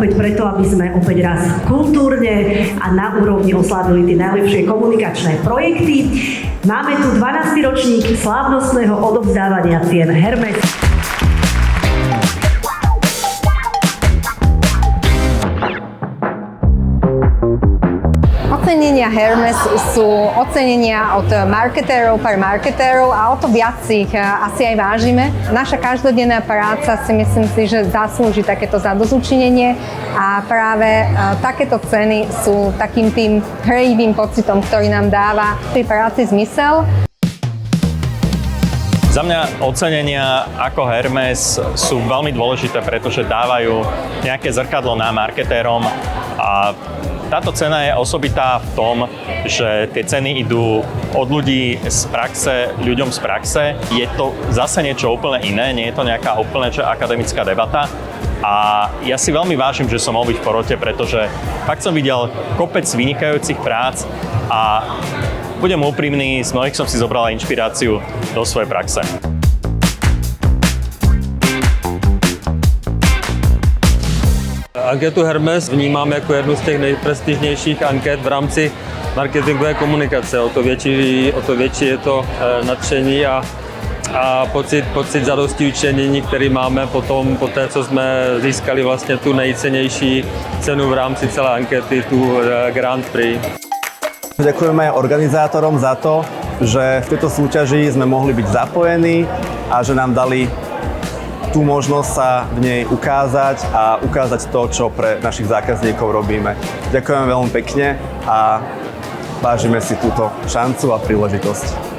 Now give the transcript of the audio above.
opäť preto, aby sme opäť raz kultúrne a na úrovni oslávili tie najlepšie komunikačné projekty. Máme tu 12. ročník slávnostného odovzdávania cien Hermes. Ocenenia Hermes sú ocenenia od marketérov pre marketérov a o to viac si ich asi aj vážime. Naša každodenná práca si myslím si, že zaslúži takéto zadozučinenie a práve takéto ceny sú takým tým hrejivým pocitom, ktorý nám dáva pri práci zmysel. Za mňa ocenenia ako Hermes sú veľmi dôležité, pretože dávajú nejaké zrkadlo nám, marketérom, a táto cena je osobitá v tom, že tie ceny idú od ľudí z praxe, ľuďom z praxe. Je to zase niečo úplne iné, nie je to nejaká úplne akademická debata. A ja si veľmi vážim, že som mohol byť v porote, pretože fakt som videl kopec vynikajúcich prác a budem úprimný, z mnohých som si zobral inšpiráciu do svojej praxe. Anketu Hermes vnímám jako jednu z těch nejprestižnějších anket v rámci marketingové komunikace. O to větší je to nadšení a pocit zadosti učinění, který máme po té, co jsme získali vlastně tu nejcennější cenu v rámci celé ankety, tu Grand Prix. Ďakujeme aj organizátorom za to, že v tejto súťaži sme mohli byť zapojení a že nám dali tú možnosť sa v nej ukázať a ukázať to, čo pre našich zákazníkov robíme. Ďakujeme veľmi pekne a vážime si túto šancu a príležitosť.